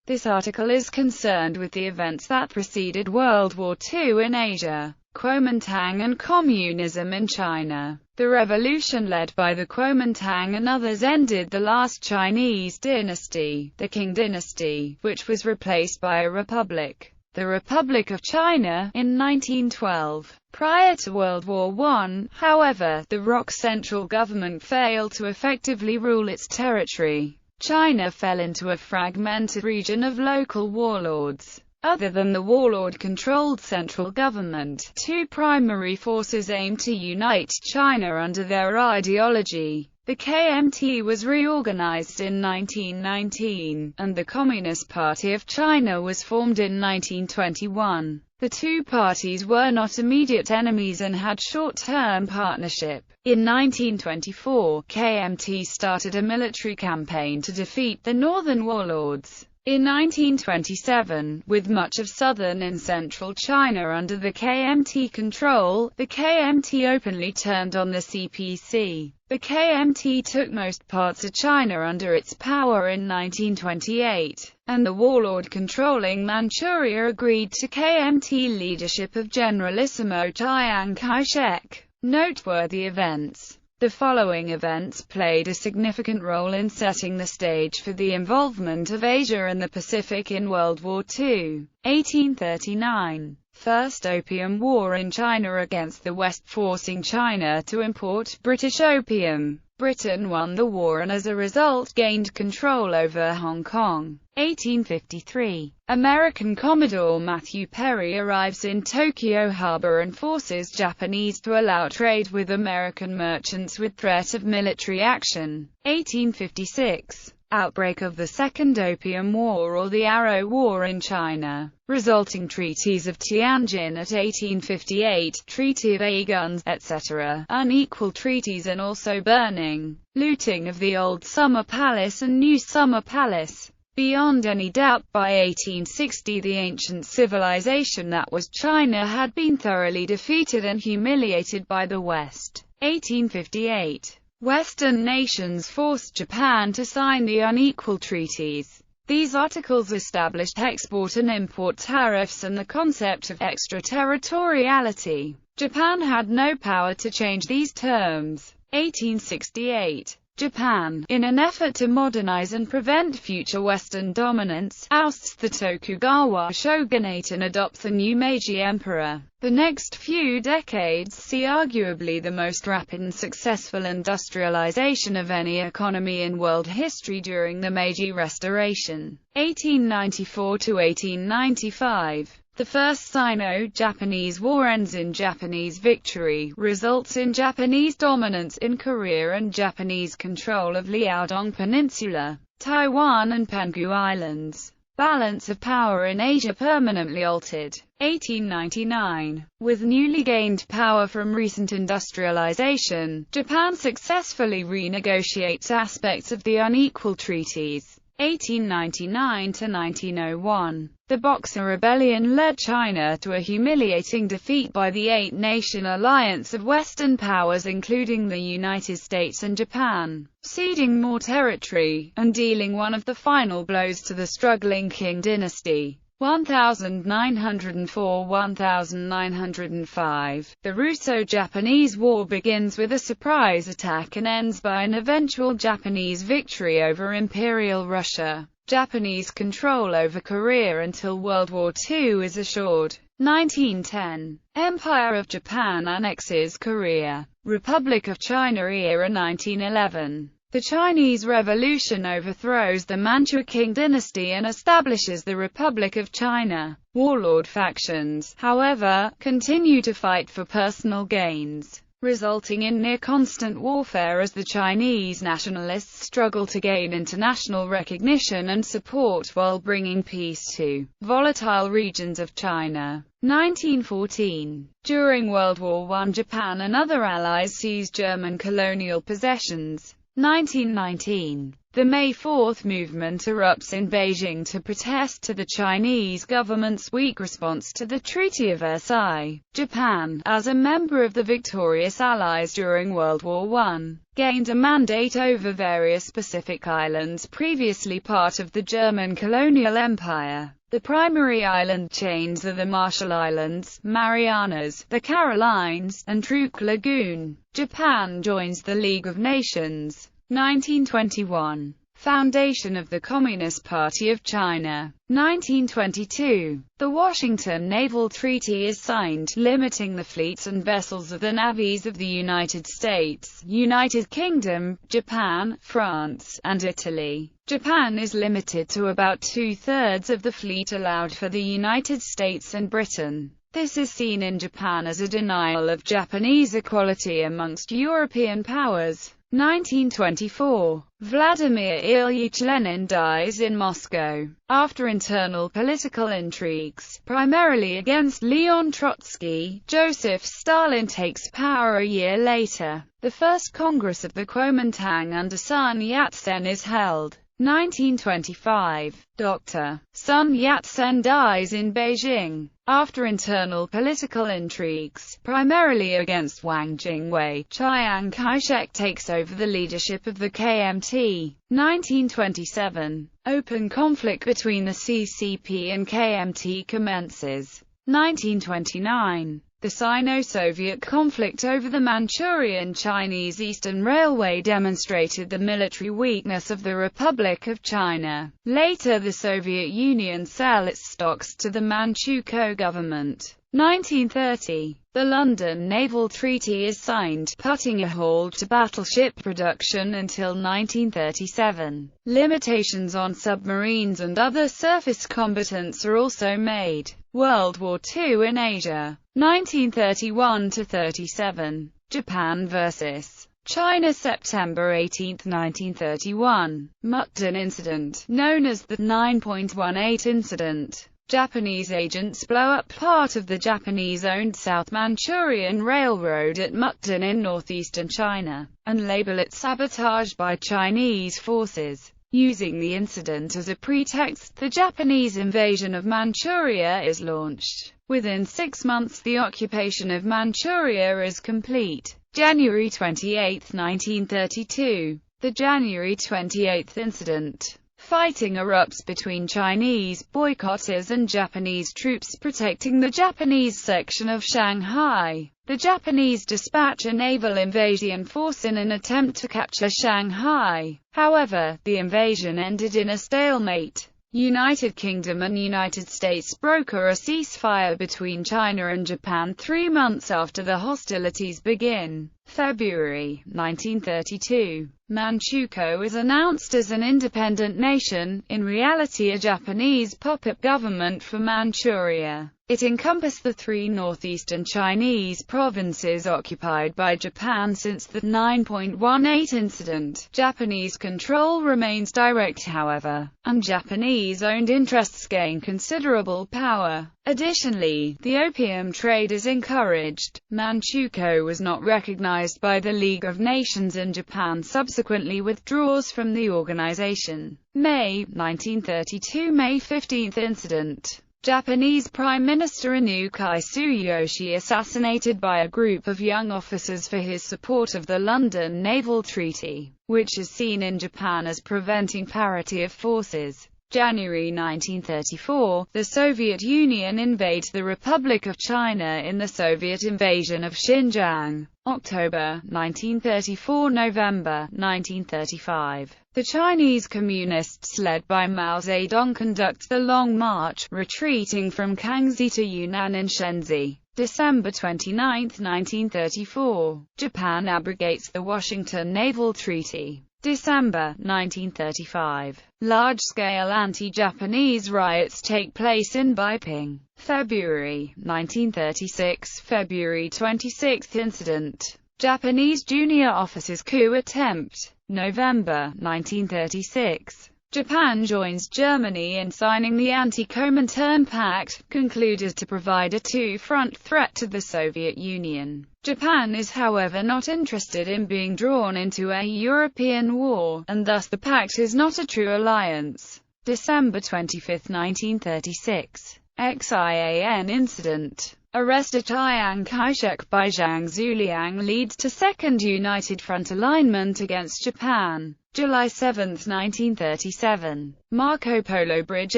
This article is concerned with the events that preceded World War II in Asia, Kuomintang and communism in China. The revolution led by the Kuomintang and others ended the last Chinese dynasty, the Qing dynasty, which was replaced by a republic, the Republic of China, in 1912. Prior to World War I, however, the ROC central government failed to effectively rule its territory. China fell into a fragmented region of local warlords. Other than the warlord-controlled central government, two primary forces aimed to unite China under their ideology. The KMT was reorganized in 1919, and the Communist Party of China was formed in 1921. The two parties were not immediate enemies and had short-term partnership. In 1924, KMT started a military campaign to defeat the northern warlords. In 1927, with much of southern and central China under the KMT control, the KMT openly turned on the CPC. The KMT took most parts of China under its power in 1928, and the warlord controlling Manchuria agreed to KMT leadership of Generalissimo Chiang Kai-shek. Noteworthy events. The following events played a significant role in setting the stage for the involvement of Asia and the Pacific in World War II. 1839. First Opium War in China against the West, forcing China to import British opium. Britain won the war and as a result gained control over Hong Kong. 1853. American Commodore Matthew Perry arrives in Tokyo Harbor and forces Japanese to allow trade with American merchants with threat of military action. 1856. Outbreak of the Second Opium War or the Arrow War in China. Resulting treaties of Tianjin at 1858, Treaty of Aiguns, etc. Unequal treaties and also burning, looting of the old Summer Palace and New Summer Palace. Beyond any doubt, by 1860 the ancient civilization that was China had been thoroughly defeated and humiliated by the West. 1858. Western nations forced Japan to sign the unequal treaties. These articles established export and import tariffs and the concept of extraterritoriality. Japan had no power to change these terms. 1868. Japan, in an effort to modernize and prevent future Western dominance, ousts the Tokugawa shogunate and adopts a new Meiji emperor. The next few decades see arguably the most rapid and successful industrialization of any economy in world history during the Meiji Restoration. 1894 to 1895. The First Sino-Japanese War ends in Japanese victory, results in Japanese dominance in Korea and Japanese control of Liaodong Peninsula, Taiwan and Penghu Islands. Balance of power in Asia permanently altered. 1899. With newly gained power from recent industrialization, Japan successfully renegotiates aspects of the unequal treaties. 1899 to 1901. The Boxer Rebellion led China to a humiliating defeat by the Eight-Nation Alliance of Western powers including the United States and Japan, ceding more territory, and dealing one of the final blows to the struggling Qing dynasty. 1904–1905. The Russo-Japanese War begins with a surprise attack and ends by an eventual Japanese victory over Imperial Russia. Japanese control over Korea until World War II is assured. 1910. Empire of Japan annexes Korea. Republic of China era 1911. The Chinese Revolution overthrows the Manchu Qing dynasty and establishes the Republic of China. Warlord factions, however, continue to fight for personal gains, resulting in near-constant warfare as the Chinese nationalists struggle to gain international recognition and support while bringing peace to volatile regions of China. 1914. During World War I, Japan and other allies seized German colonial possessions. 1919. The May 4 movement erupts in Beijing to protest to the Chinese government's weak response to the Treaty of Versailles. Japan, as a member of the victorious Allies during World War I, gained a mandate over various Pacific islands previously part of the German colonial empire. The primary island chains are the Marshall Islands, Marianas, the Carolines, and Truk Lagoon. Japan joins the League of Nations. 1921. Foundation of the Communist Party of China. 1922. The Washington Naval Treaty is signed, limiting the fleets and vessels of the navies of the United States, United Kingdom, Japan, France, and Italy. Japan is limited to about two-thirds of the fleet allowed for the United States and Britain. This is seen in Japan as a denial of Japanese equality amongst European powers. 1924. Vladimir Ilyich Lenin dies in Moscow. After internal political intrigues, primarily against Leon Trotsky, Joseph Stalin takes power a year later. The first Congress of the Kuomintang under Sun Yat-sen is held. 1925. Dr. Sun Yat-sen dies in Beijing. After internal political intrigues, primarily against Wang Jingwei, Chiang Kai-shek takes over the leadership of the KMT. 1927. Open conflict between the CCP and KMT commences. 1929. The Sino-Soviet conflict over the Manchurian Chinese Eastern Railway demonstrated the military weakness of the Republic of China. Later the Soviet Union sell its stocks to the Manchukuo government. 1930. The London Naval Treaty is signed, putting a halt to battleship production until 1937. Limitations on submarines and other surface combatants are also made. World War II in Asia. 1931–37. Japan vs. China, September 18, 1931. Mukden Incident, known as the 9.18 Incident. Japanese agents blow up part of the Japanese-owned South Manchurian Railroad at Mukden in northeastern China, and label it sabotage by Chinese forces. Using the incident as a pretext, the Japanese invasion of Manchuria is launched. Within 6 months the occupation of Manchuria is complete. January 28, 1932. The January 28 incident. Fighting erupts between Chinese boycotters and Japanese troops protecting the Japanese section of Shanghai. The Japanese dispatch a naval invasion force in an attempt to capture Shanghai. However, the invasion ended in a stalemate. United Kingdom and United States broker a ceasefire between China and Japan 3 months after the hostilities begin. February 1932. Manchukuo is announced as an independent nation, in reality a Japanese puppet government for Manchuria. It encompassed the 3 northeastern Chinese provinces occupied by Japan since the 9.18 incident. Japanese control remains direct however, and Japanese-owned interests gain considerable power. Additionally, the opium trade is encouraged. Manchukuo was not recognized by the League of Nations and Japan subsequently withdraws from the organization. May 1932 May 15 incident. Japanese Prime Minister Inukai Tsuyoshi assassinated by a group of young officers for his support of the London Naval Treaty, which is seen in Japan as preventing parity of forces. January 1934, the Soviet Union invades the Republic of China in the Soviet invasion of Xinjiang. October 1934 November 1935. The Chinese Communists led by Mao Zedong conduct the Long March, retreating from Kangxi to Yunnan and Shenzi. December 29, 1934. Japan abrogates the Washington Naval Treaty. December 1935. Large-scale anti-Japanese riots take place in Beiping. February 1936. February 26 incident. Japanese junior officers coup attempt. November 1936. Japan joins Germany in signing the Anti-Kuomintang Pact, concluded to provide a two-front threat to the Soviet Union. Japan is however not interested in being drawn into a European war, and thus the pact is not a true alliance. December 25, 1936. Xian Incident. Arrest of Chiang Kai-shek by Zhang Zuliang leads to Second United Front alignment against Japan. July 7, 1937. Marco Polo Bridge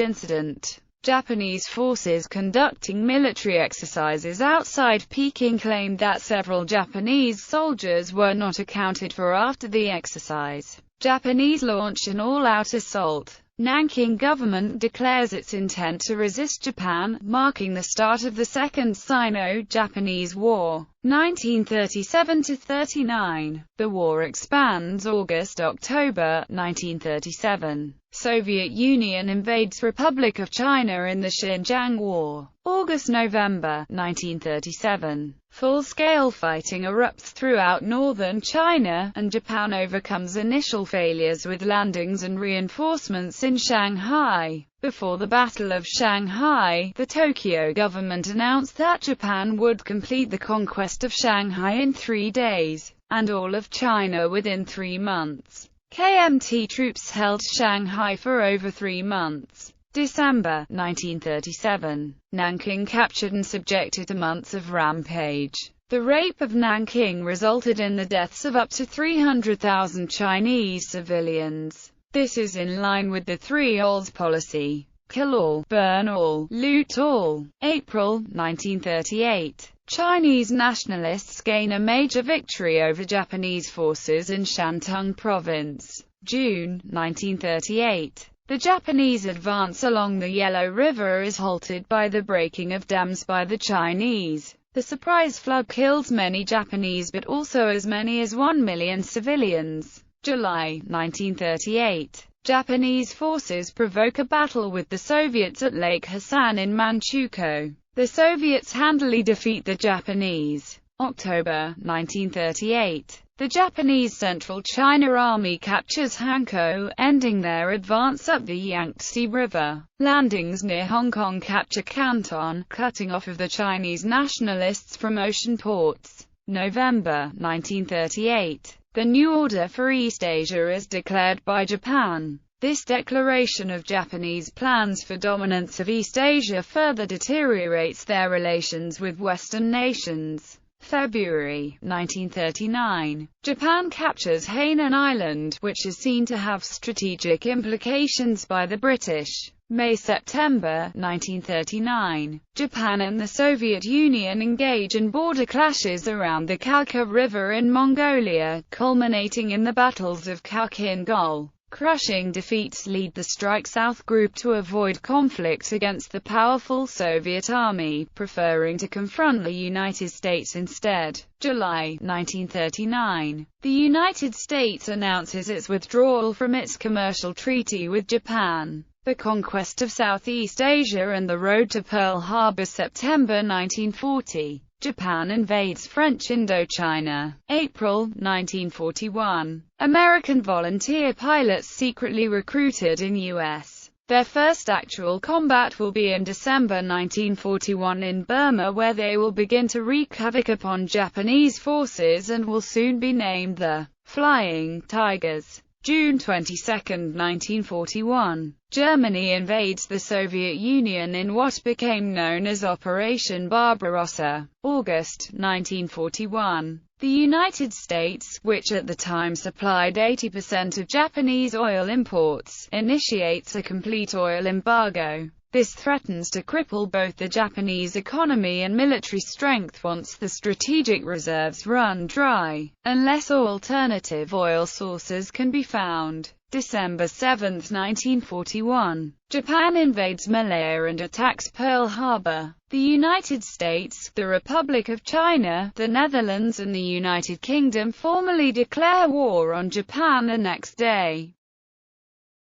Incident. Japanese forces conducting military exercises outside Peking claimed that several Japanese soldiers were not accounted for after the exercise. Japanese launched an all-out assault. Nanking government declares its intent to resist Japan, marking the start of the Second Sino-Japanese War, 1937–39. The war expands August–October, 1937. Soviet Union invades Republic of China in the Xinjiang War, August–November, 1937. Full-scale fighting erupts throughout northern China, and Japan overcomes initial failures with landings and reinforcements in Shanghai. Before the Battle of Shanghai, the Tokyo government announced that Japan would complete the conquest of Shanghai in 3 days, and all of China within 3 months. KMT troops held Shanghai for over 3 months. December 1937. Nanking captured and subjected to months of rampage. The rape of Nanking resulted in the deaths of up to 300,000 Chinese civilians. This is in line with the Three Alls policy: kill all, burn all, loot all. April 1938. Chinese nationalists gain a major victory over Japanese forces in Shantung Province. June 1938. The Japanese advance along the Yellow River is halted by the breaking of dams by the Chinese. The surprise flood kills many Japanese but also as many as 1 million civilians. July 1938. Japanese forces provoke a battle with the Soviets at Lake Hassan in Manchukuo. The Soviets handily defeat the Japanese. October 1938. The Japanese Central China Army captures Hankou, ending their advance up the Yangtze River. Landings near Hong Kong capture Canton, cutting off of the Chinese nationalists from ocean ports. November 1938. The new order for East Asia is declared by Japan. This declaration of Japanese plans for dominance of East Asia further deteriorates their relations with Western nations. February 1939. Japan captures Hainan Island, which is seen to have strategic implications by the British. May–September 1939. Japan and the Soviet Union engage in border clashes around the Khalkha River in Mongolia, culminating in the battles of Khalkhin Gol. Crushing defeats lead the Strike South group to avoid conflict against the powerful Soviet army, preferring to confront the United States instead. July 1939. The United States announces its withdrawal from its commercial treaty with Japan. The conquest of Southeast Asia and the road to Pearl Harbor. September 1940. Japan invades French Indochina. April 1941. American volunteer pilots secretly recruited in U.S. Their first actual combat will be in December 1941 in Burma, where they will begin to wreak havoc upon Japanese forces and will soon be named the Flying Tigers. June 22, 1941. Germany invades the Soviet Union in what became known as Operation Barbarossa. August 1941. The United States, which at the time supplied 80% of Japanese oil imports, initiates a complete oil embargo. This threatens to cripple both the Japanese economy and military strength once the strategic reserves run dry, unless alternative oil sources can be found. December 7, 1941. Japan invades Malaya and attacks Pearl Harbor. The United States, the Republic of China, the Netherlands and the United Kingdom formally declare war on Japan the next day.